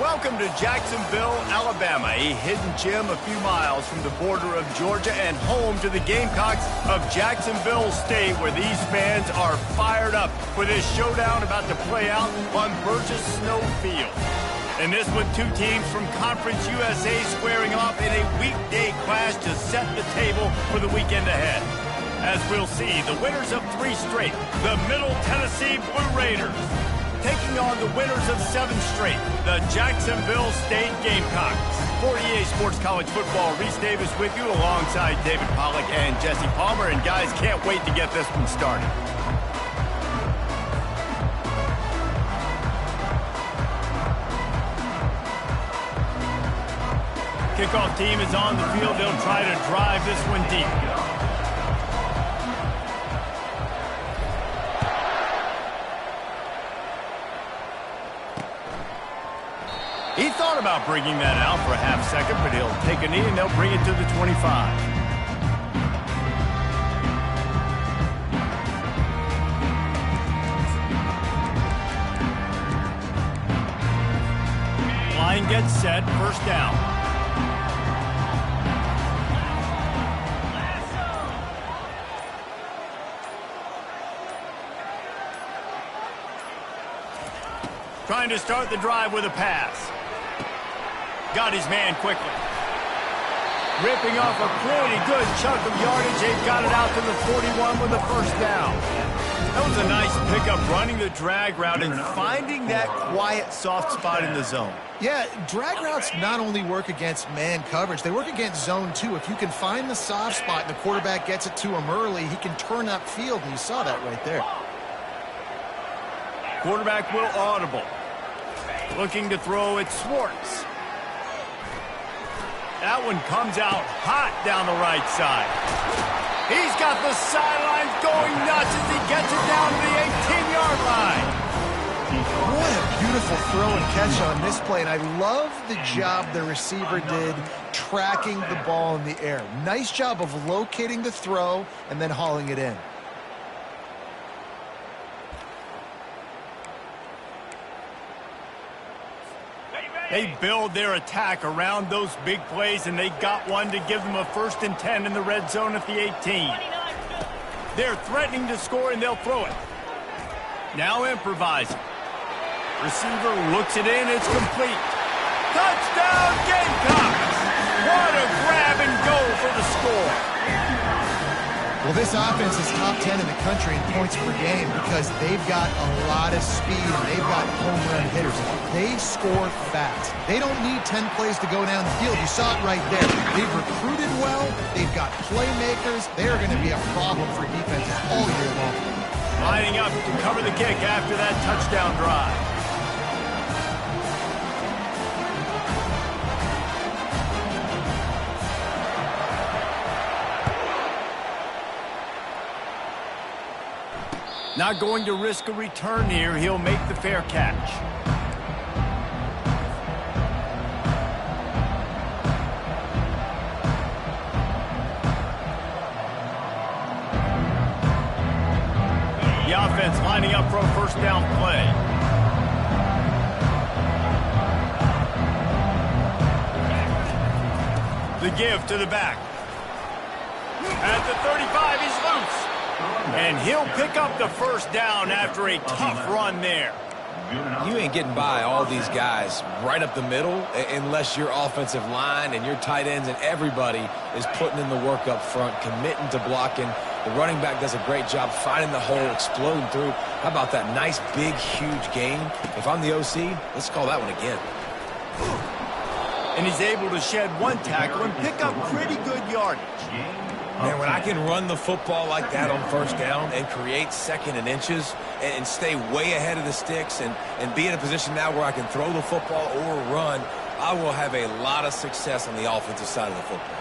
Welcome to Jacksonville, Alabama, a hidden gem a few miles from the border of Georgia and home to the Gamecocks of Jacksonville State, where these fans are fired up for this showdown about to play out on Burgess Snow Field. And this with two teams from Conference USA squaring off in a weekday clash to set the table for the weekend ahead. As we'll see, the winners of 3 straight, the Middle Tennessee Blue Raiders, taking on the winners of 7 straight, the Jacksonville State Gamecocks. For EA Sports College Football, Reese Davis with you alongside David Pollack and Jesse Palmer. And guys, can't wait to get this one started. Kickoff team is on the field. They'll try to drive this one deep. He thought about bringing that out for a half second, but he'll take a knee and they'll bring it to the 25. Line gets set, first down. Trying to start the drive with a pass. Got his man quickly. Ripping off a pretty good chunk of yardage. They've got it out to the 41 with a first down. That was a nice pickup, running the drag route and finding that quiet, soft spot in the zone. Yeah, drag routes not only work against man coverage, they work against zone too. If you can find the soft spot and the quarterback gets it to him early, he can turn upfield, and you saw that right there. Quarterback will audible. Looking to throw it, Swartz. That one comes out hot down the right side. He's got the sidelines going nuts as he gets it down to the 18-yard line. What a beautiful throw and catch on this play, and I love the job the receiver did tracking the ball in the air. Nice job of locating the throw and then hauling it in. They build their attack around those big plays, and they got one to give them a 1st and 10 in the red zone at the 18. They're threatening to score, and they'll throw it. Now improvising. Receiver looks it in. It's complete. Touchdown, Gamecocks! What a grab and go for the score. Well, this offense is top 10 in the country in points per game because they've got a lot of speed and they've got home run hitters. They score fast. They don't need 10 plays to go down the field. You saw it right there. They've recruited well. They've got playmakers. They're going to be a problem for defenses all year long. Lining up to cover the kick after that touchdown drive. Not going to risk a return here. He'll make the fair catch. The offense lining up for a first down play. The give to the back. At the 35, he's loose. And he'll pick up the first down after a tough run there. You ain't getting by all these guys right up the middle unless your offensive line and your tight ends and everybody is putting in the work up front, committing to blocking. The running back does a great job finding the hole, exploding through. How about that nice, big, huge gain? If I'm the OC, let's call that one again. And he's able to shed one tackle and pick up pretty good yardage. Man, when I can run the football like that on first down and create 2nd and inches and stay way ahead of the sticks and be in a position now where I can throw the football or run, I will have a lot of success on the offensive side of the football.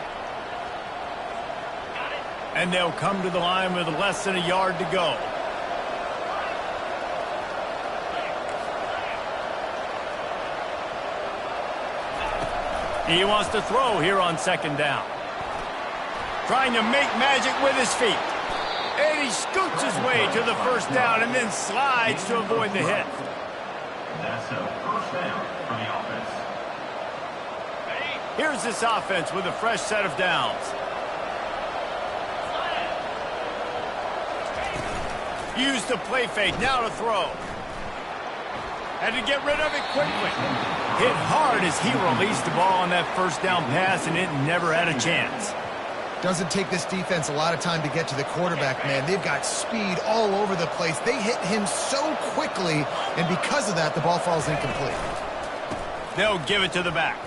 And they'll come to the line with less than a yard to go. He wants to throw here on 2nd down. Trying to make magic with his feet. And he scoots his way to the first down and then slides to avoid the hit. That's a first down for the offense. Here's this offense with a fresh set of downs. Use the play fake, now to throw. Had to get rid of it quickly. Hit hard as he released the ball on that first down pass, and it never had a chance. Doesn't take this defense a lot of time to get to the quarterback, man. They've got speed all over the place. They hit him so quickly, and because of that, the ball falls incomplete. They'll give it to the back.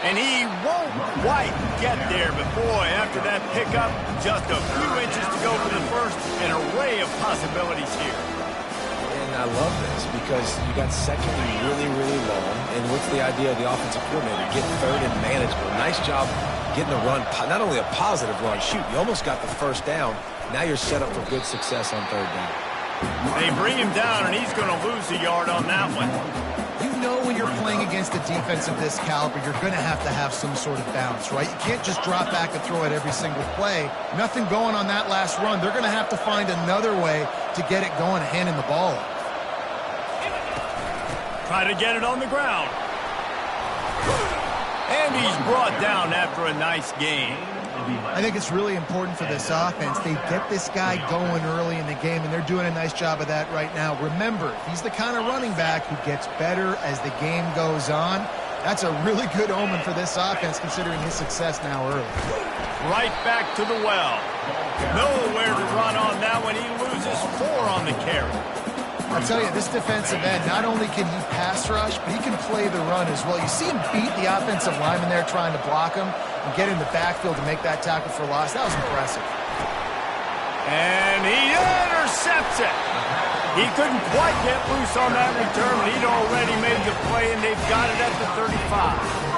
And he won't quite get there, but boy, after that pickup, just a few inches to go for the first, an array of possibilities here. And I love this because you got second and really, really long. And what's the idea of the offensive coordinator? Get third and manageable. Nice job getting a run, not only a positive run, shoot, you almost got the first down. Now you're set up for good success on third down. They bring him down, and he's going to lose a yard on that one. You know when you're playing against a defense of this caliber, you're going to have some sort of bounce, right? You can't just drop back and throw it every single play. Nothing going on that last run. They're going to have to find another way to get it going, handing the ball off. Try to get it on the ground. And he's brought down after a nice game. I think it's really important for this offense. They get this guy going early in the game, and they're doing a nice job of that right now. Remember, he's the kind of running back who gets better as the game goes on. That's a really good omen for this offense, considering his success now early. Right back to the well. Nowhere to run on that one. He loses 4 on the carry. I'll tell you, this defensive end, not only can he pass rush, but he can play the run as well. You see him beat the offensive lineman there trying to block him and get in the backfield to make that tackle for loss. That was impressive. And he intercepts it. He couldn't quite get loose on that return, but he'd already made the play, and they've got it at the 35.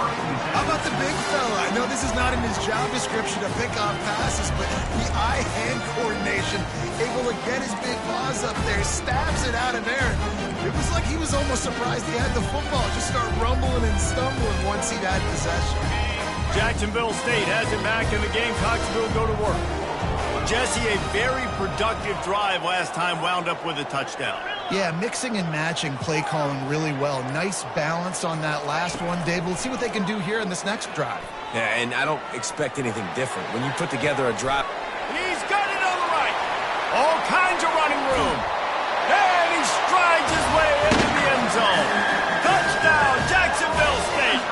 How about the big fella? I know this is not in his job description to pick off passes, but the eye-hand coordination, able to get his big paws up there, stabs it out of there. It was like he was almost surprised he had the football. Just start rumbling and stumbling once he had possession. Jacksonville State has it back, and the Gamecocks will go to work. Jesse, a very productive drive last time wound up with a touchdown. Yeah, mixing and matching play calling really well. Nice balance on that last one, Dave. We'll see what they can do here in this next drive. Yeah, and I don't expect anything different. When you put together a drive... He's got it on the right. All kinds of running room. And he strides his way into the end zone. Touchdown, Jacksonville State.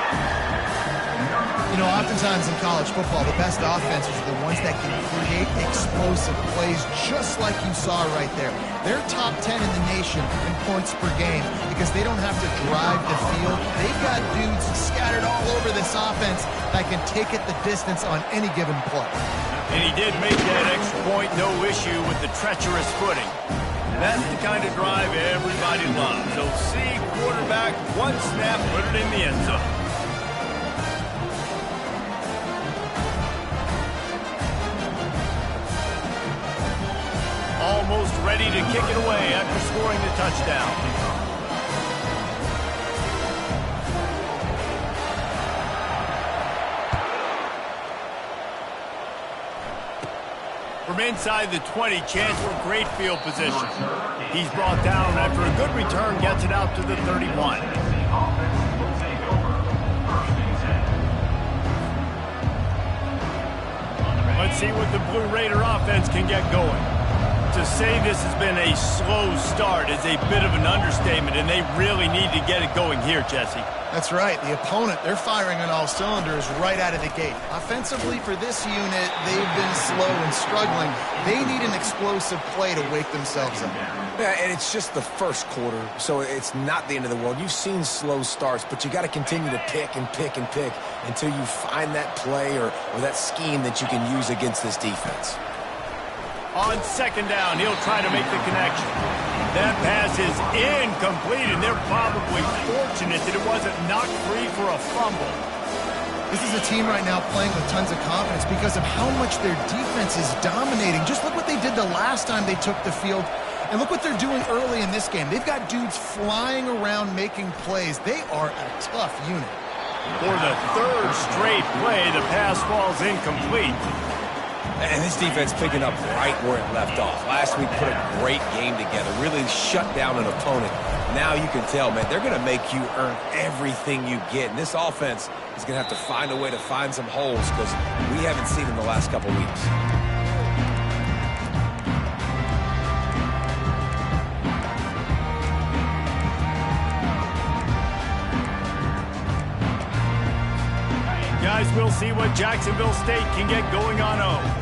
You know, oftentimes in college football, the best offenses are the ones that can create explosive plays, just like you saw right there. They're top 10 in the nation in points per game because they don't have to drive the field. They've got dudes scattered all over this offense that can take it the distance on any given play. And he did make that extra point, no issue with the treacherous footing. That's the kind of drive everybody loves. So see quarterback, one snap, put it in the end zone. Almost ready to kick it away after scoring the touchdown. From inside the 20, chance for great field position. He's brought down after a good return, gets it out to the 31. Let's see what the Blue Raider offense can get going. To say this has been a slow start is a bit of an understatement, and they really need to get it going here, Jesse. That's right. The opponent, they're firing on all cylinders right out of the gate. Offensively, for this unit, they've been slow and struggling. They need an explosive play to wake themselves up. Yeah, and it's just the first quarter, so it's not the end of the world. You've seen slow starts, but you got to continue to pick and pick and pick until you find that play or that scheme that you can use against this defense. On second down, he'll try to make the connection. That pass is incomplete, and they're probably fortunate that it wasn't knocked free for a fumble. This is a team right now playing with tons of confidence because of how much their defense is dominating. Just look what they did the last time they took the field, and look what they're doing early in this game. They've got dudes flying around making plays. They are a tough unit. For the third straight play, the pass falls incomplete. And this defense picking up right where it left off. Last week put a great game together, really shut down an opponent. Now you can tell, man, they're going to make you earn everything you get. And this offense is going to have to find a way to find some holes because we haven't seen in the last couple weeks. Guys, we'll see what Jacksonville State can get going on home.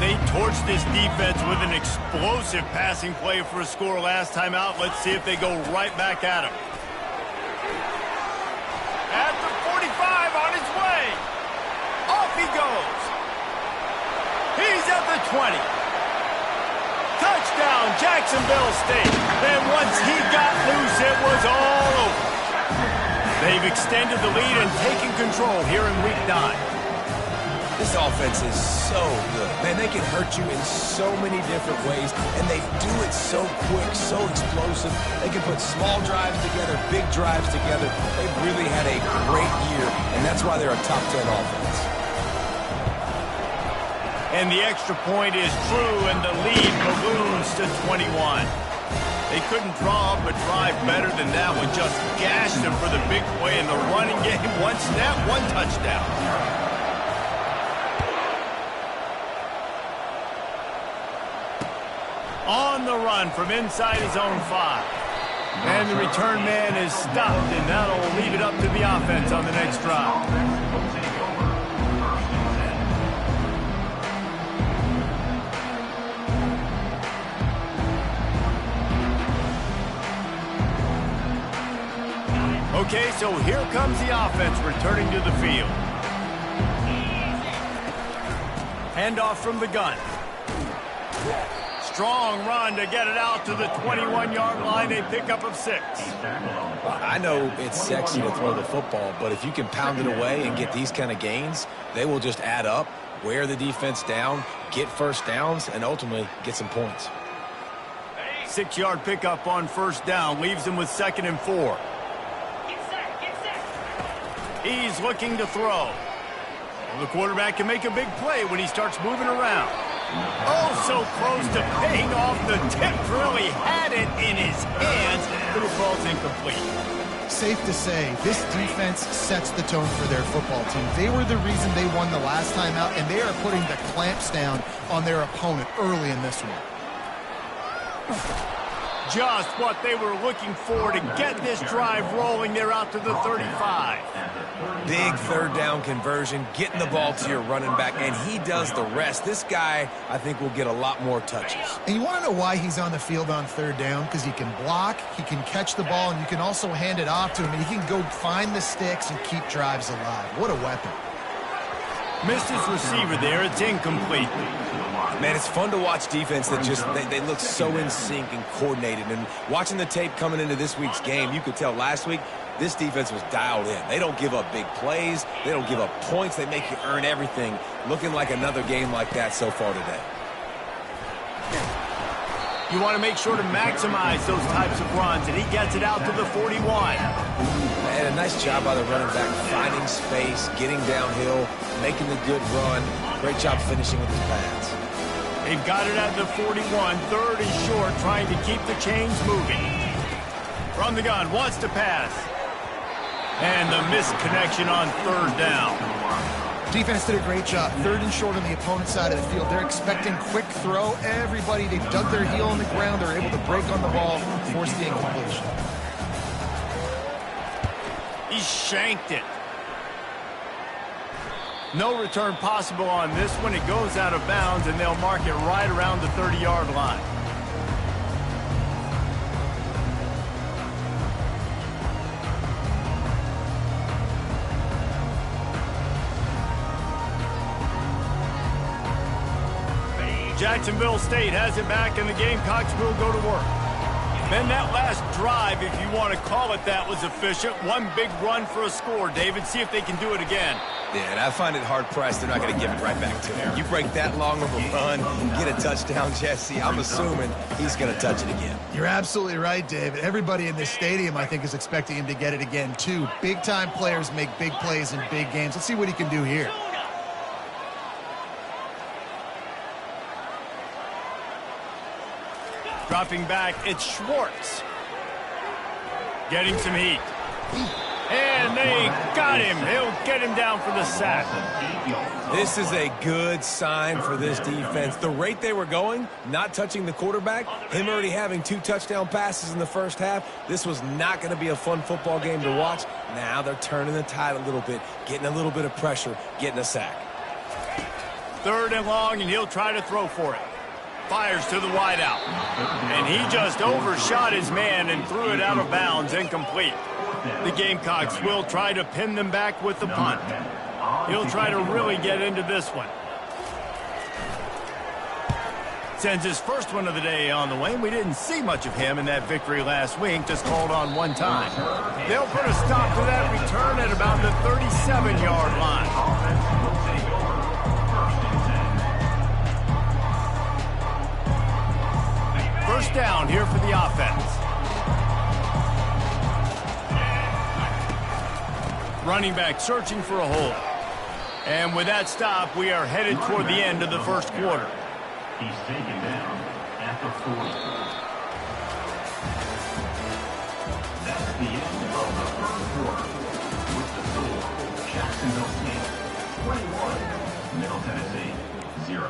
They torched this defense with an explosive passing play for a score last time out. Let's see if they go right back at him. At the 45, on his way. Off he goes. He's at the 20. Touchdown, Jacksonville State. And once he got loose, it was all over. They've extended the lead and taken control here in Week 9. This offense is so good. Man, they can hurt you in so many different ways, and they do it so quick, so explosive. They can put small drives together, big drives together. They've really had a great year, and that's why they're a top 10 offense. And the extra point is true, and the lead balloons to 21. They couldn't draw up a drive better than that one. Just gashed them for the big play in the running game. One snap, one touchdown. On the run from inside his own 5. And the return man is stopped, and that'll leave it up to the offense on the next drive. Okay, so here comes the offense returning to the field. Handoff from the gun. Strong run to get it out to the 21-yard line. A pickup of 6. I know it's sexy to throw the football, but if you can pound it away and get these kind of gains, they will just add up, wear the defense down, get first downs, and ultimately get some points. 6-yard pickup on first down leaves him with 2nd and 4. He's looking to throw. Well, the quarterback can make a big play when he starts moving around. Oh, so close to paying off the tip. Really had it in his hands, but the ball's incomplete. Safe to say, this defense sets the tone for their football team. They were the reason they won the last time out, and they are putting the clamps down on their opponent early in this one. Just what they were looking for to get this drive rolling. They're out to the 35. Big third down conversion, getting the ball to your running back, and he does the rest. This guy, I think, will get a lot more touches. And you want to know why he's on the field on third down? Because he can block, he can catch the ball, and you can also hand it off to him, and he can go find the sticks and keep drives alive. What a weapon. Missed his receiver there. It's incomplete. Man, it's fun to watch defense that just, they look so in sync and coordinated. And watching the tape coming into this week's game, you could tell last week, this defense was dialed in. They don't give up big plays. They don't give up points. They make you earn everything. Looking like another game like that so far today. You want to make sure to maximize those types of runs, and he gets it out to the 41. And a nice job by the running back, finding space, getting downhill, making the good run. Great job finishing with his pads. They've got it at the 41, 3rd and short, trying to keep the chains moving. From the gun, wants to pass. And the missed connection on 3rd down. Defense did a great job. 3rd and short on the opponent's side of the field. They're expecting quick throw. Everybody, they dug their heel on the ground. They're able to break on the ball, force the incompletion. He shanked it. No return possible on this one. It goes out of bounds, and they'll mark it right around the 30-yard line. Jacksonville State has it back, and the Gamecocks will go to work. Then that last drive, if you want to call it that, was efficient. One big run for a score. David, see if they can do it again. Yeah, and I find it hard-pressed they're not going to give it right back to him. You break that long of a run, get a touchdown, Jesse, I'm assuming he's going to touch it again. You're absolutely right, David. Everybody in this stadium, I think, is expecting him to get it again, too. Big-time players make big plays in big games. Let's see what he can do here. Dropping back, it's Schwartz. Getting some heat. And they got him. He'll get him down for the sack. This is a good sign for this defense. The rate they were going, not touching the quarterback, him already having 2 touchdown passes in the first half, this was not going to be a fun football game to watch. Now they're turning the tide a little bit, getting a little bit of pressure, getting a sack. 3rd and long, and he'll try to throw for it. Fires to the wideout. And he just overshot his man and threw it out of bounds, incomplete. The Gamecocks will try to pin them back with the punt. He'll try to really get into this one. Sends his first one of the day on the way. We didn't see much of him in that victory last week, just called on 1 time. They'll put a stop to that return at about the 37-yard line. First down here for the offense. Running back searching for a hole. And with that stop, we are headed toward the end of the first quarter. He's taken down at the 40. That's the end of the first quarter. With the score, Jacksonville State 21, Middle Tennessee 0.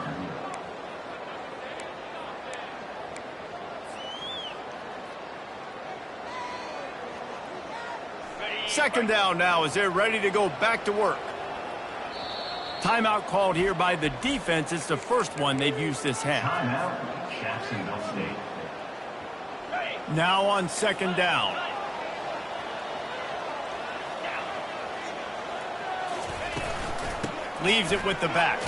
Second down now as they're ready to go back to work. Timeout called here by the defense. It's the first one they've used this half. Timeout, Jacksonville State. Now on second down. Leaves it with the back.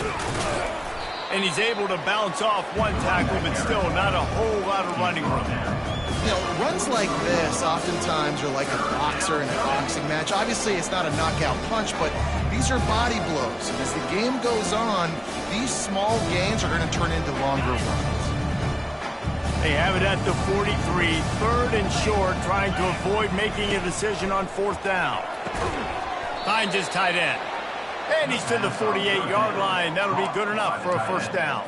And he's able to bounce off 1 tackle, but still not a whole lot of running room. You know, runs like this oftentimes are like a boxer in a boxing match. Obviously, it's not a knockout punch, but these are body blows. And as the game goes on, these small gains are going to turn into longer runs. They have it at the 43, 3rd and short, trying to avoid making a decision on 4th down. Finds his tight end. And he's to the 48-yard line. That'll be good enough for a first down.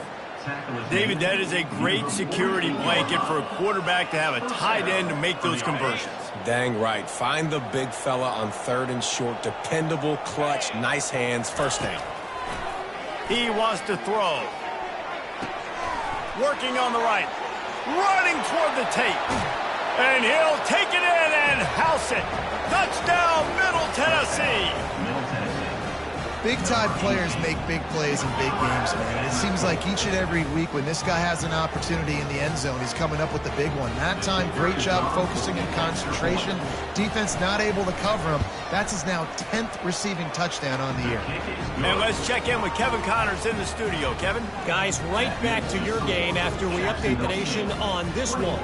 David, that is a great security blanket for a quarterback to have a tight end to make those conversions. Dang right. Find the big fella on 3rd and short. Dependable, clutch, nice hands, first down. He wants to throw. Working on the right. Running toward the tape. And he'll take it in and house it. Touchdown, Middle Tennessee. Big-time players make big plays in big games, man. It seems like each and every week when this guy has an opportunity in the end zone, he's coming up with the big one. That time, great job focusing and concentration. Defense not able to cover him. That's his now 10th receiving touchdown on the year. And let's check in with Kevin Connors in the studio. Kevin? Guys, right back to your game after we update the nation on this one.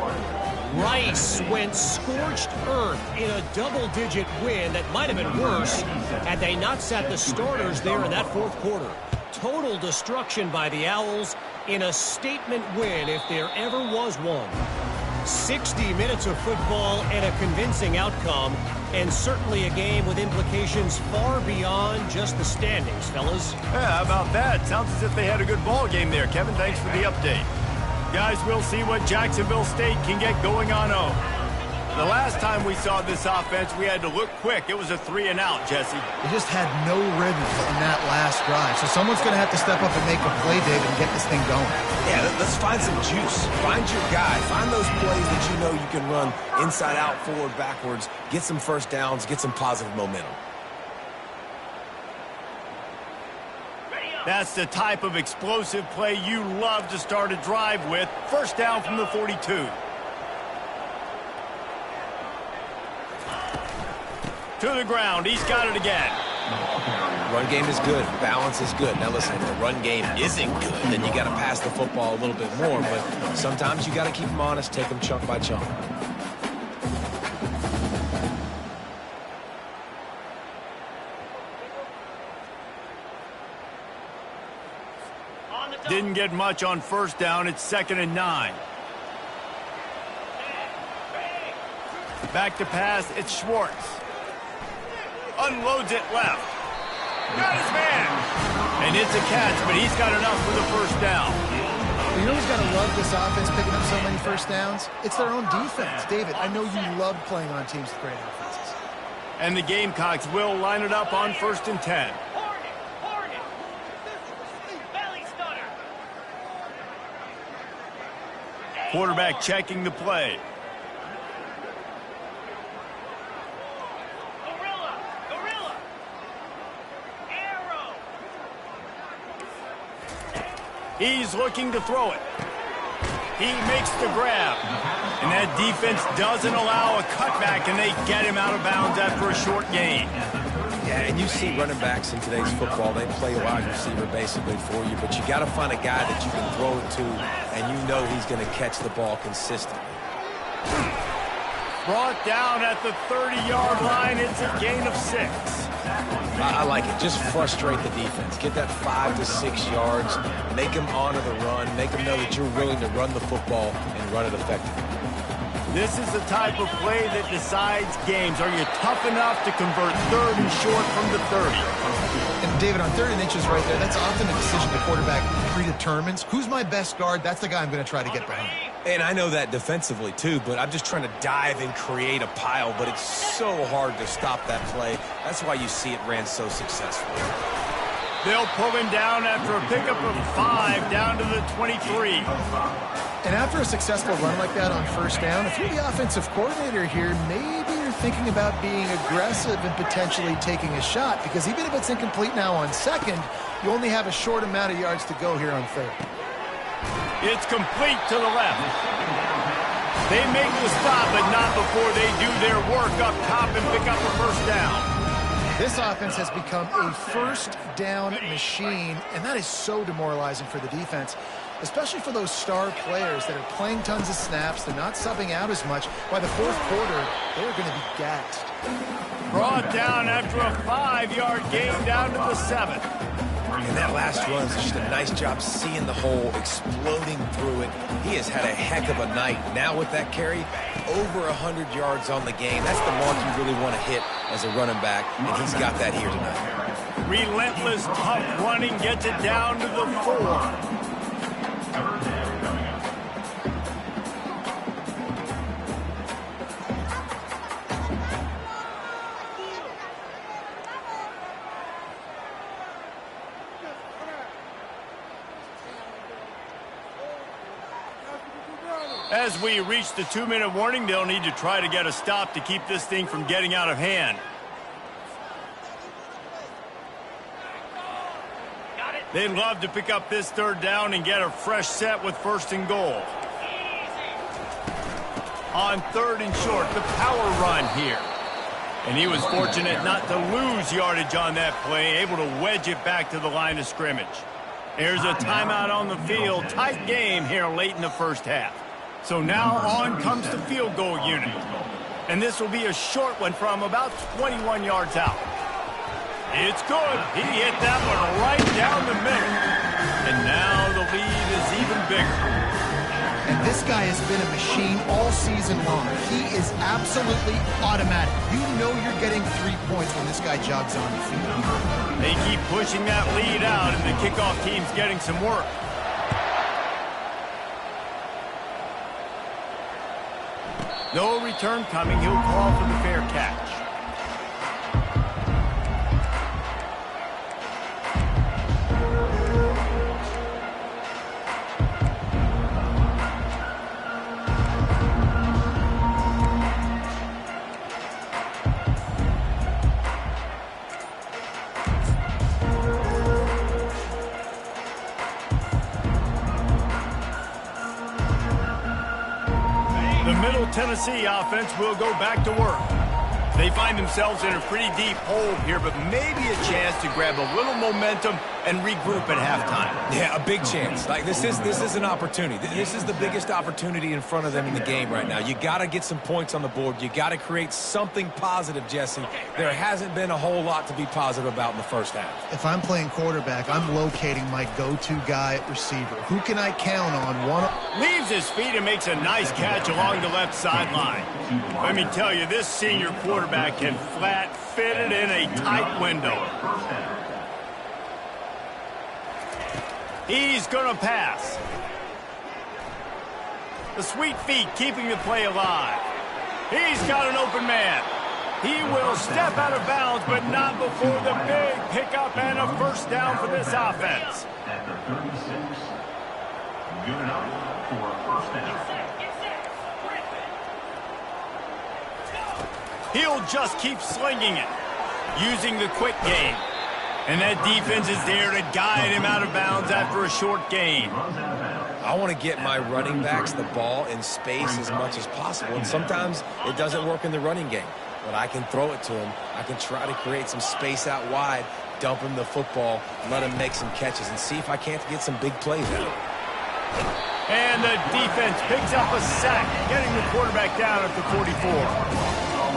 Rice went scorched earth in a double-digit win that might have been worse had they not sat the starters there in that 4th quarter. Total destruction by the Owls in a statement win if there ever was one. 60 minutes of football and a convincing outcome, and certainly a game with implications far beyond just the standings, fellas. Yeah, how about that? Sounds as if they had a good ball game there. Kevin, thanks for the update. Guys, we'll see what Jacksonville State can get going on home. The last time we saw this offense, we had to look quick. It was a 3-and-out, Jesse. They just had no rhythm in that last drive. So someone's going to have to step up and make a play, David, and get this thing going. Yeah, let's find some juice. Find your guy. Find those plays that you know you can run inside out, forward, backwards. Get some first downs. Get some positive momentum. That's the type of explosive play you love to start a drive with. First down from the 42. To the ground. He's got it again. Run game is good. Balance is good. Now listen, if the run game isn't good, then you got to pass the football a little bit more. But sometimes you got to keep them honest, take them chunk by chunk. Didn't get much on first down. It's 2nd and 9. Back to pass. It's Schwartz. Unloads it left. Got his man. And it's a catch, but he's got enough for the first down. You know who's got to love this offense picking up so many first downs? It's their own defense. David, I know you love playing on teams with great offenses. And the Gamecocks will line it up on 1st and 10. Quarterback checking the play. He's looking to throw it. He makes the grab. And that defense doesn't allow a cutback, and they get him out of bounds after a short gain. Yeah, and you see running backs in today's football, they play a wide receiver basically for you, but you got to find a guy that you can throw it to, and you know he's going to catch the ball consistently. Brought down at the 30-yard line. It's a gain of 6. I like it. Just frustrate the defense. Get that 5 to 6 yards. Make them honor the run. Make them know that you're willing to run the football and run it effectively. This is the type of play that decides games. Are you tough enough to convert 3rd and short from the 30? And David, on 3rd and inches right there, that's often a decision the quarterback predetermines. Who's my best guard? That's the guy I'm going to try to get behind. And I know that defensively, too, but I'm just trying to dive and create a pile, but it's so hard to stop that play. That's why you see it ran so successfully. They'll pull him down after a pickup of 5 down to the 23. And after a successful run like that on 1st down, if you're the offensive coordinator here, maybe you're thinking about being aggressive and potentially taking a shot, because even if it's incomplete now on 2nd, you only have a short amount of yards to go here on 3rd. It's complete to the left. They make the stop, but not before they do their work up top and pick up a 1st down. This offense has become a 1st down machine, and that is so demoralizing for the defense, especially for those star players that are playing tons of snaps. They're not subbing out as much. By the 4th quarter, they're going to be gassed. Brought down after a 5-yard gain down to the 7th. And that last run is just a nice job seeing the hole, exploding through it. He has had a heck of a night. Now with that carry, over 100 yards on the game. That's the mark you really want to hit as a running back, and he's got that here tonight. Relentless, tough running gets it down to the 4. As we reach the 2-minute warning, they'll need to try to get a stop to keep this thing from getting out of hand. They'd love to pick up this 3rd down and get a fresh set with 1st and goal. On 3rd and short, the power run here. And he was fortunate not to lose yardage on that play, able to wedge it back to the line of scrimmage. There's a timeout on the field. Tight game here late in the 1st half. So now on comes the field goal unit. And this will be a short one from about 21 yards out. It's good. He hit that one right down the middle. And now the lead is even bigger. And this guy has been a machine all season long. He is absolutely automatic. You know you're getting 3 points when this guy jogs on the field. They keep pushing that lead out, and the kickoff team's getting some work. No return coming. He'll call for the fair catch. Tennessee offense will go back to work. They find themselves in a pretty deep hole here, but maybe a chance to grab a little momentum and regroup at halftime. Yeah, a big chance. Like this is an opportunity. This is the biggest opportunity in front of them in the game right now. You got to get some points on the board. You got to create something positive, Jesse. There hasn't been a whole lot to be positive about in the 1st half. If I'm playing quarterback, I'm locating my go-to guy at receiver. Who can I count on? Leaves his feet and makes a nice catch along the left sideline. Let me tell you, this senior quarterback can flat fit it in a tight window. He's going to pass. The sweet feet keeping the play alive. He's got an open man. He will step out of bounds, but not before the big pickup and a first down for this offense. At the 36, good enough for a first down. He'll just keep slinging it, using the quick game. And that defense is there to guide him out of bounds after a short gain. I want to get my running backs the ball in space as much as possible, and sometimes it doesn't work in the running game. But I can throw it to him. I can try to create some space out wide, dump him the football, let him make some catches, and see if I can't get some big plays out. And the defense picks up a sack, getting the quarterback down at the 44.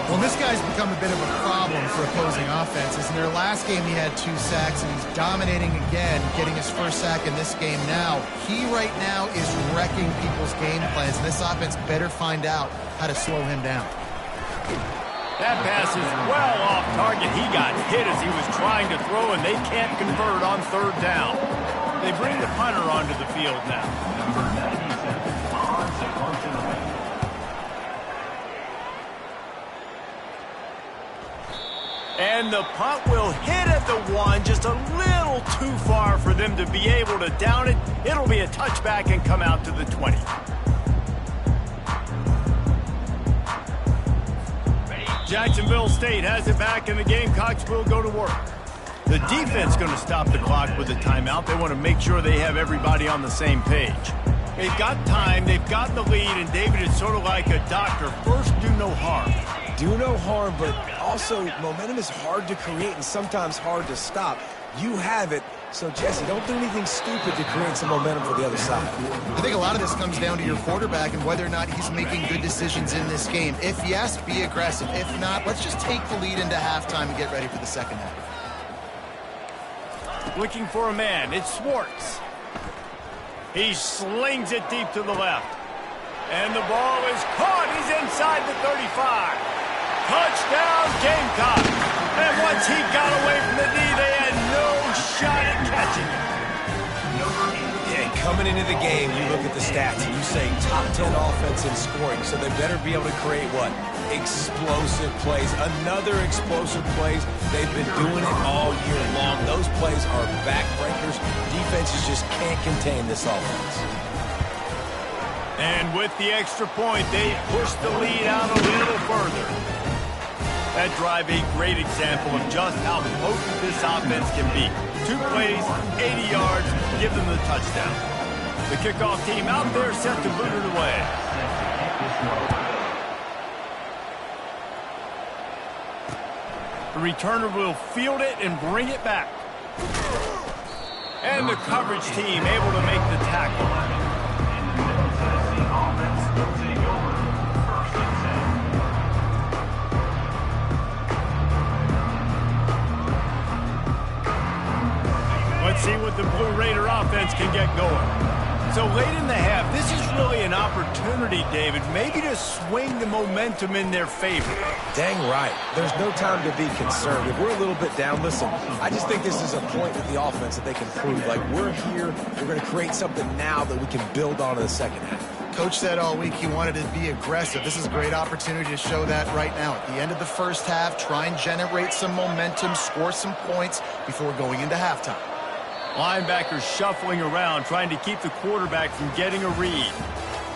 Well, this guy's become a bit of a problem for opposing offenses. In their last game, he had 2 sacks, and he's dominating again, getting his first sack in this game now. He right now is wrecking people's game plans, and this offense better find out how to slow him down. That pass is well off target. He got hit as he was trying to throw, and they can't convert on third down. They bring the punter onto the field now. Number 97, on to punt in the way. And the punt will hit at the 1, just a little too far for them to be able to down it. It'll be a touchback and come out to the 20. Jacksonville State has it back, and the Gamecocks will go to work. The defense going to stop the clock with a timeout. They want to make sure they have everybody on the same page. They've got time, they've got the lead, and David is sort of like a doctor. First, do no harm. Do no harm, but also momentum is hard to create and sometimes hard to stop. You have it, so Jesse, don't do anything stupid to create some momentum for the other side. I think a lot of this comes down to your quarterback and whether or not he's making good decisions in this game. If yes, be aggressive. If not, let's just take the lead into halftime and get ready for the second half. Looking for a man, it's Swartz. He slings it deep to the left. And the ball is caught. He's inside the 35. Touchdown, Gamecocks. And once he got away from the D, they had no shot at catching him. Yeah, coming into the game, you look at the stats and you say top 10 offense in scoring, so they better be able to create what? Explosive plays. Another explosive plays. They've been doing it all year long. Those plays are backbreakers. Defenses just can't contain this offense. And with the extra point, they push the lead out a little further. That drive a great example of just how potent this offense can be. 2 plays, 80 yards, give them the touchdown. The kickoff team out there set to boot it away. The returner will field it and bring it back. And the coverage team able to make the tackle. Let's see what the Blue Raider offense can get going. So late in the half, this is really an opportunity, David, maybe to swing the momentum in their favor. Dang right. There's no time to be concerned. If we're a little bit down, listen, I just think this is a point with the offense that they can prove. Like, we're here, we're going to create something now that we can build on in the second half. Coach said all week he wanted to be aggressive. This is a great opportunity to show that right now. At the end of the first half, try and generate some momentum, score some points before going into halftime. Linebackers shuffling around, trying to keep the quarterback from getting a read.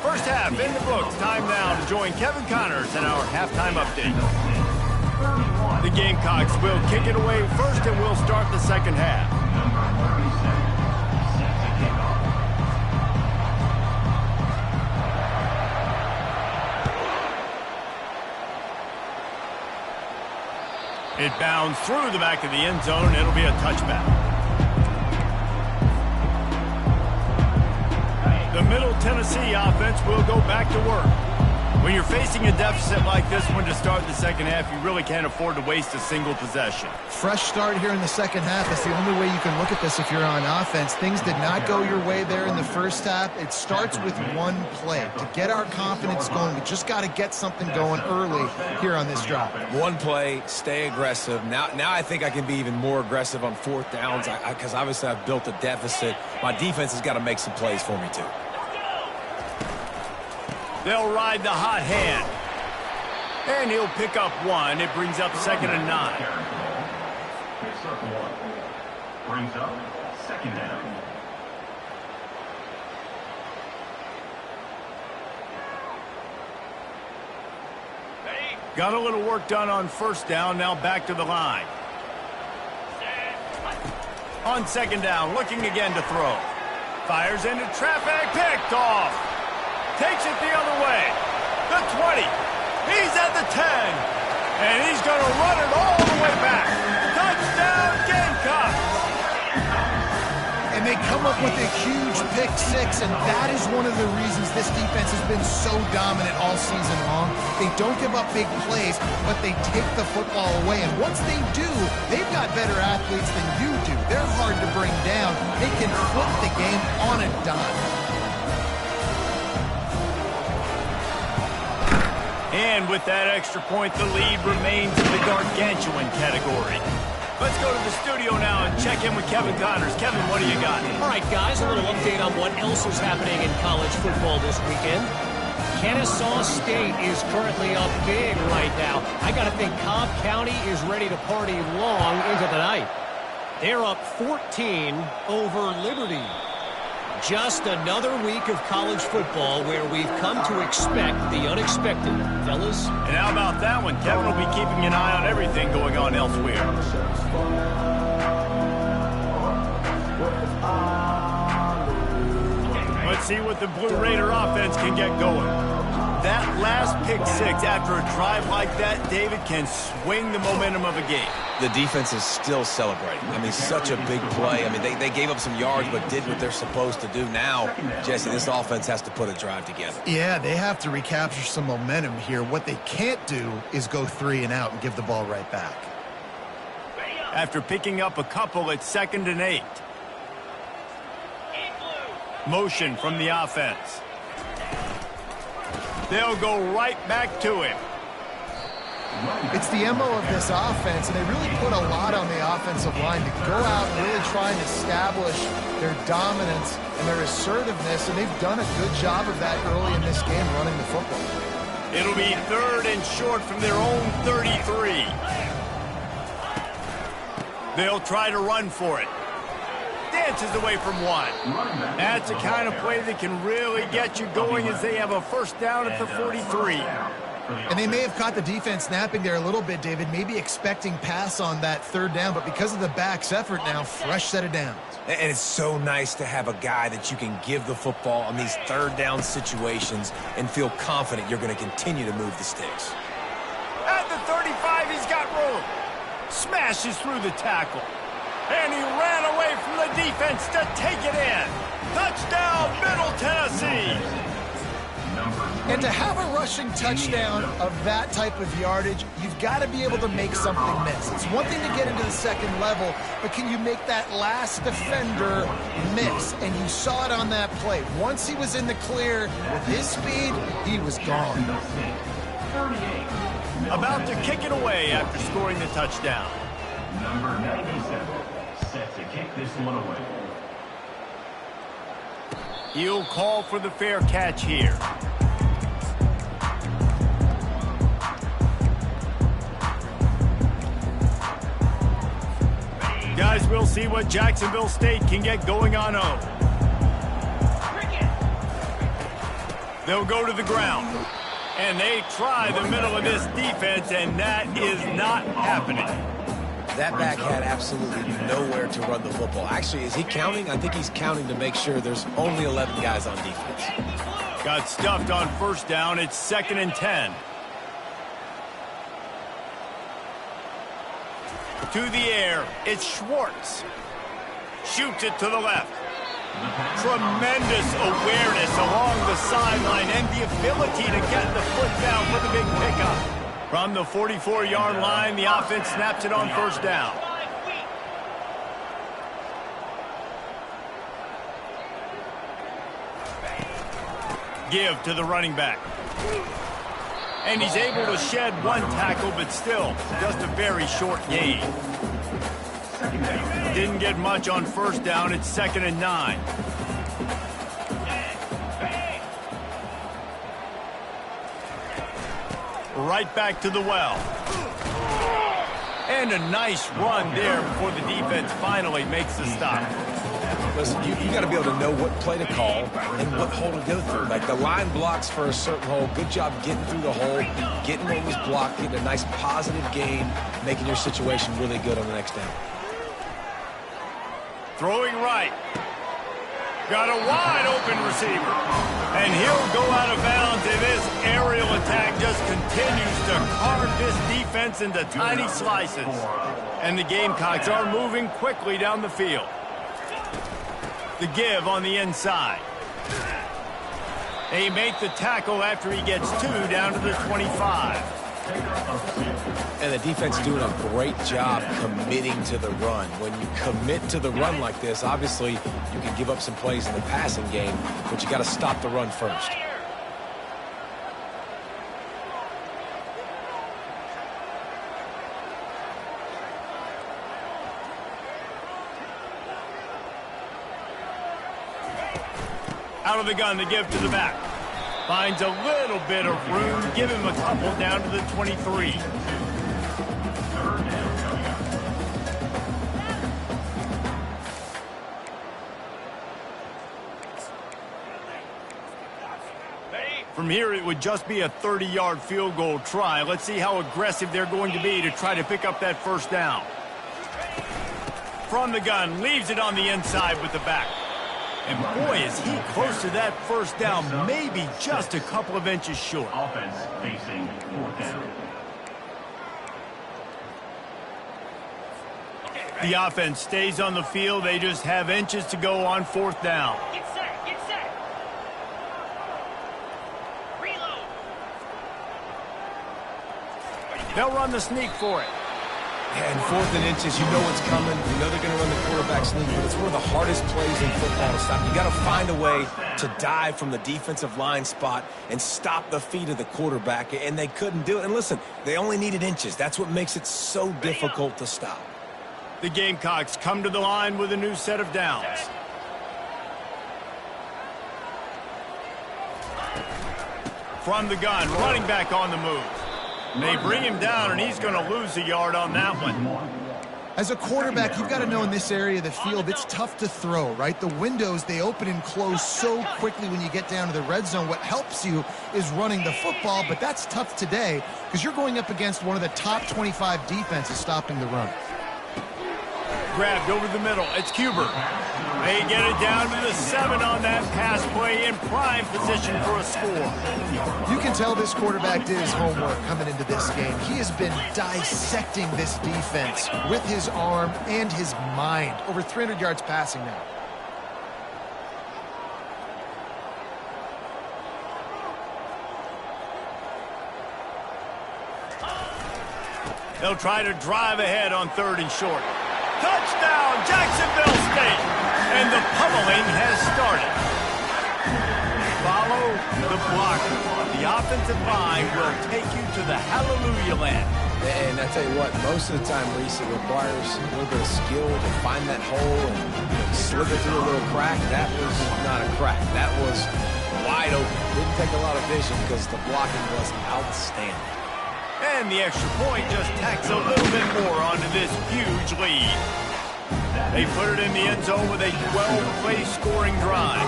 First half in the books. Time now to join Kevin Connors in our halftime update. The Gamecocks will kick it away first, and we'll start the second half. It bounds through the back of the end zone. It'll be a touchback. The Middle Tennessee offense will go back to work. When you're facing a deficit like this one to start the second half, you really can't afford to waste a single possession. Fresh start here in the second half. That's the only way you can look at this if you're on offense. Things did not go your way there in the first half. It starts with one play. To get our confidence going, we just got to get something going early here on this drive. One play, stay aggressive. Now I think I can be even more aggressive on fourth downs because obviously I've built a deficit. My defense has got to make some plays for me too. They'll ride the hot hand. And he'll pick up one. It brings up 2nd and 9. Picks up one. Brings up 2nd down. Got a little work done on 1st down. Now back to the line. On 2nd down, looking again to throw. Fires into traffic, picked off. Takes it the other way. The 20. He's at the 10. And he's going to run it all the way back. Touchdown, Gamecocks. And they come up with a huge pick six, and that is one of the reasons this defense has been so dominant all season long. They don't give up big plays, but they take the football away. And once they do, they've got better athletes than you do. They're hard to bring down. They can flip the game on a dime. And with that extra point, the lead remains in the gargantuan category. Let's go to the studio now and check in with Kevin Connors. Kevin, what do you got? All right, guys, a little update on what else is happening in college football this weekend. Kennesaw State is currently up big right now. I got to think Cobb County is ready to party long into the night. They're up 14 over Liberty. Just another week of college football where we've come to expect the unexpected, fellas. And how about that one? Kevin will be keeping an eye on everything going on elsewhere. Let's see what the Blue Raider offense can get going. That last pick six after a drive like that, David, can swing the momentum of a game. The defense is still celebrating. I mean, such a big play. I mean, they gave up some yards but did what they're supposed to do. Now, Jesse, this offense has to put a drive together. Yeah, they have to recapture some momentum here. What they can't do is go 3 and out and give the ball right back. After picking up a couple at 2nd and 8. Motion from the offense. They'll go right back to him. It's the MO of this offense, and they really put a lot on the offensive line to go out and really try and establish their dominance and their assertiveness, and they've done a good job of that early in this game running the football. It'll be 3rd and short from their own 33. They'll try to run for it. Dances away from one. That's the kind of play that can really get you going as they have a 1st down at the 43. And they may have caught the defense napping there a little bit, David, maybe expecting pass on that 3rd down, but because of the back's effort now, fresh set of downs. And it's so nice to have a guy that you can give the football on these 3rd down situations and feel confident you're going to continue to move the sticks. At the 35, he's got room. Smashes through the tackle. And he ran away from the defense to take it in. Touchdown, Middle Tennessee. And to have a rushing touchdown of that type of yardage, you've got to be able to make something miss. It's one thing to get into the 2nd level, but can you make that last defender miss? And you saw it on that play. Once he was in the clear, with his speed, he was gone. About to kick it away after scoring the touchdown. Number 97 set to kick this one away. He'll call for the fair catch here. Guys, we'll see what Jacksonville State can get going on 0. They'll go to the ground. And they try the middle of this defense, and that is not happening. That back had absolutely nowhere to run the football. Actually, is he counting? I think he's counting to make sure there's only 11 guys on defense. Got stuffed on 1st down. It's 2nd and 10. To the air, it's Schwartz. Shoots it to the left. Tremendous awareness along the sideline and the ability to get the foot down for the big pickup. From the 44-yard line, the offense snaps it on 1st down. Give to the running back. And he's able to shed one tackle, but still just a very short gain. Didn't get much on 1st down. It's 2nd and 9. right back to the well. And a nice run there before the defense finally makes the stop. Listen, you got to be able to know what play to call and what hole to go through. Like the line blocks for a certain hole. Good job getting through the hole, getting what was blocked, getting a nice positive gain, making your situation really good on the next down. Throwing right. Got a wide open receiver. And he'll go out of bounds, and this aerial attack just continues to carve this defense into tiny slices. And the Gamecocks are moving quickly down the field. The give on the inside. They make the tackle after he gets 2 down to the 25. And the defense doing a great job committing to the run. When you commit to the run like this, obviously you can give up some plays in the passing game, but you got to stop the run first. Out of the gun, the give to the back. Finds a little bit of room. Give him a couple down to the 23. From here, it would just be a 30-yard field goal try. Let's see how aggressive they're going to be to try to pick up that first down. From the gun, leaves it on the inside with the back. And boy, is he close to that first down, maybe just a couple of inches short. Offense facing 4th down. The offense stays on the field. They just have inches to go on 4th down. Get set, get set. Reload. They'll run the sneak for it. And 4th and inches, you know what's coming. You know they're going to run the quarterback sneak, but it's one of the hardest plays in football to stop. You got to find a way to dive from the defensive line spot and stop the feet of the quarterback, and they couldn't do it. And listen, they only needed inches. That's what makes it so difficult to stop. The Gamecocks come to the line with a new set of downs. From the gun, running back on the move. They bring him down, and he's going to lose a yard on that one. As a quarterback, you've got to know in this area of the field, it's tough to throw, right? The windows, they open and close so quickly when you get down to the red zone. What helps you is running the football, but that's tough today because you're going up against one of the top 25 defenses stopping the run. Grabbed over the middle. It's Cuber. They get it down to the 7 on that pass play in prime position for a score. You can tell this quarterback did his homework coming into this game. He has been dissecting this defense with his arm and his mind. Over 300 yards passing now. They'll try to drive ahead on 3rd and short. Touchdown, Jacksonville State! And the pummeling has started. Follow the block. The offensive line will take you to the hallelujah land. And I tell you what, most of the time, Reese, it requires a little bit of skill to find that hole and slip it through a little crack. That was not a crack. That was wide open. Didn't take a lot of vision because the blocking was outstanding. And the extra point just tacks a little bit more onto this huge lead. They put it in the end zone with a 12-play scoring drive.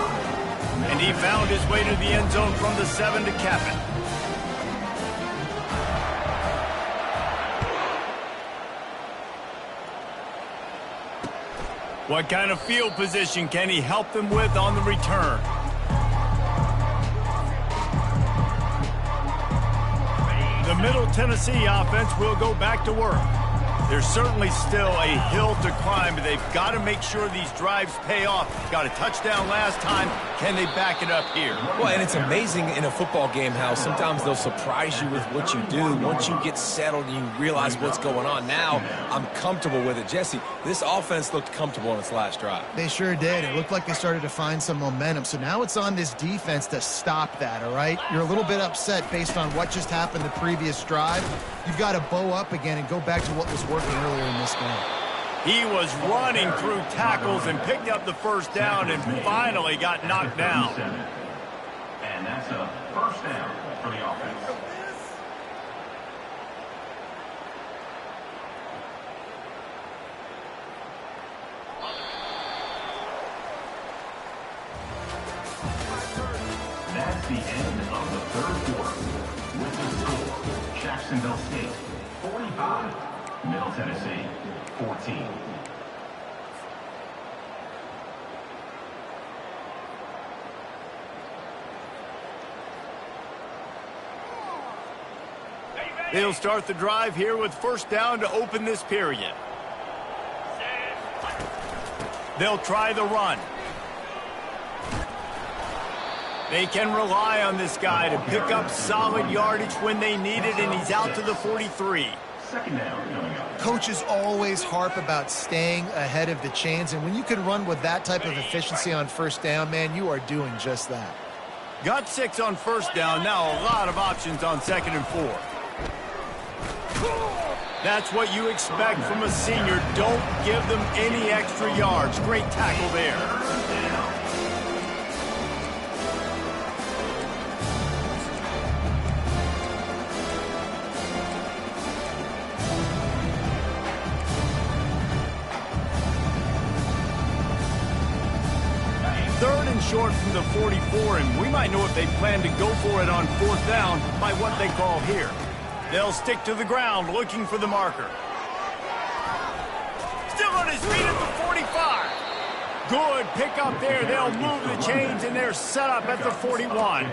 And he found his way to the end zone from the 7 to cap it. What kind of field position can he help them with on the return? The Middle Tennessee offense will go back to work. There's certainly still a hill to climb, but they've got to make sure these drives pay off. Got a touchdown last time. Can they back it up here? Well, and it's amazing in a football game how sometimes they'll surprise you with what you do. Once you get settled and you realize what's going on, now I'm comfortable with it. Jesse, this offense looked comfortable on its last drive. They sure did. It looked like they started to find some momentum. So now it's on this defense to stop that, all right? You're a little bit upset based on what just happened the previous drive. You've got to bow up again and go back to what was working earlier in this game. He was running through tackles and picked up the first down and finally got knocked down. And that's a first down for the offense. of the third quarter with the score, Jacksonville State 45, Middle Tennessee 14. They'll start the drive here with first down to open this period. They'll try the run. They can rely on this guy to pick up solid yardage when they need it, and he's out to the 43. Second down coming up. Coaches always harp about staying ahead of the chains, and when you can run with that type of efficiency on first down, man, you are doing just that. Got 6 on first down. Now a lot of options on 2nd and 4. That's what you expect from a senior. Don't give them any extra yards. Great tackle there. Third and short from the 44, and we might know if they plan to go for it on 4th down by what they call here. They'll stick to the ground looking for the marker. Still on his feet at the 45. Good pick up there. They'll move the chains, and they're set up at the 41.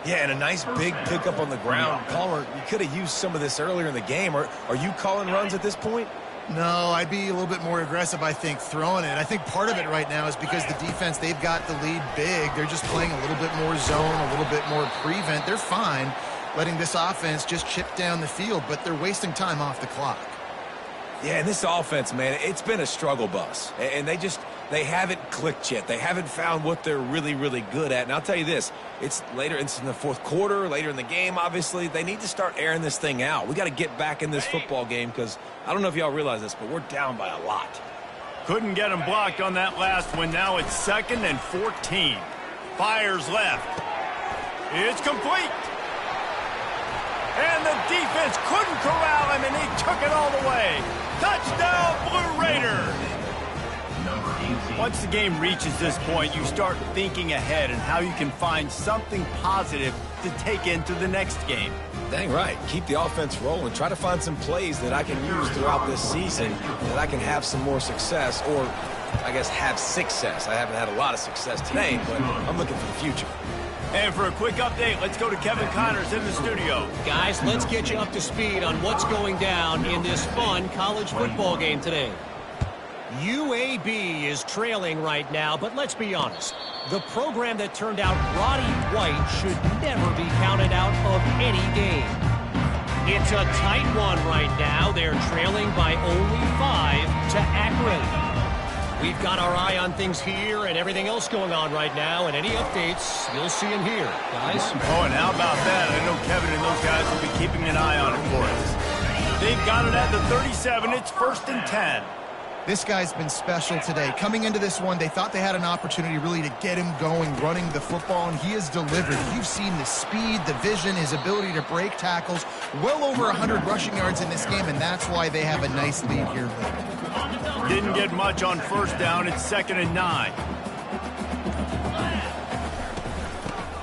Yeah, and a nice big pickup on the ground. Palmer, you could have used some of this earlier in the game. Are you calling runs at this point? No, I'd be a little bit more aggressive, I think, throwing it. I think part of it right now is because the defense, they've got the lead big. They're just playing a little bit more zone, a little bit more prevent. They're fine letting this offense just chip down the field, but they're wasting time off the clock. Yeah, and this offense, man, it's been a struggle bus. And they haven't clicked yet. They haven't found what they're really, really good at. And I'll tell you this, it's in the fourth quarter, later in the game, obviously. They need to start airing this thing out. We got to get back in this football game because I don't know if y'all realize this, but we're down by a lot. Couldn't get him blocked on that last one. Now it's 2nd and 14. Fires left. It's complete. And the defense couldn't corral him, and he took it all the way. Touchdown, Blue Raiders! Once the game reaches this point, you start thinking ahead and how you can find something positive to take into the next game. Dang right. Keep the offense rolling. Try to find some plays that I can use throughout this season that I can have some more success, or I guess have success. I haven't had a lot of success today, but I'm looking for the future. And for a quick update, let's go to Kevin Connors in the studio. Guys, let's get you up to speed on what's going down in this fun college football game today. UAB is trailing right now, but let's be honest. The program that turned out Roddy White should never be counted out of any game. It's a tight one right now. They're trailing by only 5 to Akron. We've got our eye on things here and everything else going on right now, and any updates, you'll see them here, guys. Oh, and how about that? I know Kevin and those guys will be keeping an eye on it for us. They've got it at the 37. It's 1st and 10. This guy's been special today. Coming into this one, they thought they had an opportunity really to get him going, running the football, and he has delivered. You've seen the speed, the vision, his ability to break tackles. Well over 100 rushing yards in this game, and that's why they have a nice lead here late. Didn't get much on first down. It's 2nd and 9.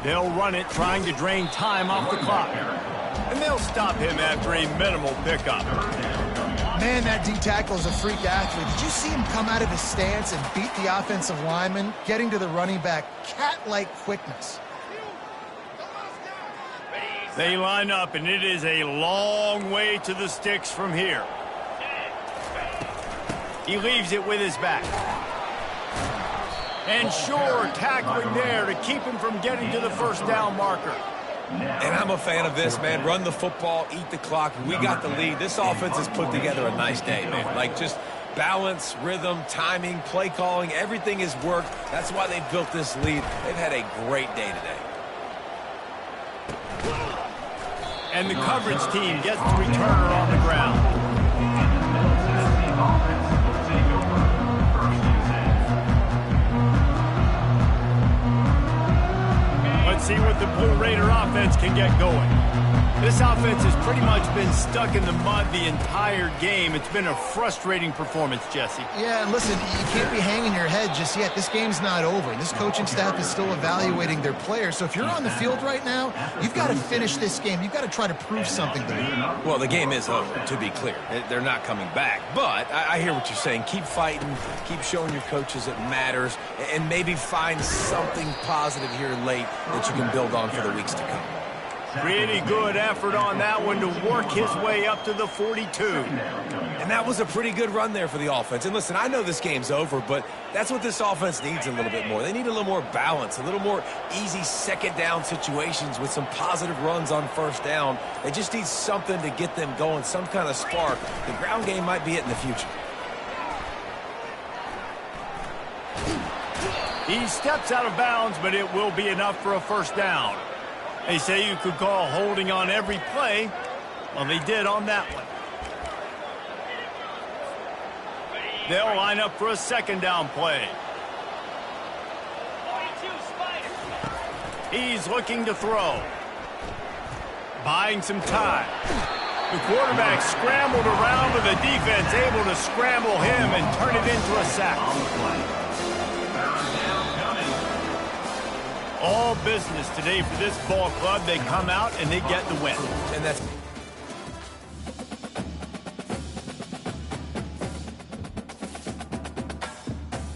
They'll run it, trying to drain time off the clock. And they'll stop him after a minimal pickup. Man, that D tackle is a freak athlete. Did you see him come out of his stance and beat the offensive lineman, getting to the running back? Cat-like quickness. They line up, and it is a long way to the sticks from here. He leaves it with his back. And sure, tackling there to keep him from getting to the first down marker. And I'm a fan of this, man. Run the football, eat the clock. We got the lead. This offense has put together a nice day, man. Like, just balance, rhythm, timing, play calling, everything has worked. That's why they've built this lead. They've had a great day today. And the coverage team gets the returner on the ground. see what the Blue Raider offense can get going. This offense has pretty much been stuck in the mud the entire game. It's been a frustrating performance, Jesse. Yeah, and listen, you can't be hanging your head just yet. This game's not over. This coaching staff is still evaluating their players. So if you're on the field right now, you've got to finish this game. You've got to try to prove something to me. Well, the game is over, to be clear. They're not coming back. But I hear what you're saying. Keep fighting. Keep showing your coaches it matters. And maybe find something positive here late that you can build on for the weeks to come. Pretty good effort on that one to work his way up to the 42. And that was a pretty good run there for the offense. And listen, I know this game's over, but that's what this offense needs a little bit more. They need a little more balance, a little more easy second down situations with some positive runs on first down. They just need something to get them going, some kind of spark. The ground game might be it in the future. He steps out of bounds, but it will be enough for a first down. They say you could call holding on every play. Well, they did on that one. They'll line up for a second down play. 42 Spider. He's looking to throw. Buying some time. The quarterback scrambled around with the defense, able to scramble him and turn it into a sack. All business today for this ball club. They come out and they get the win. And that's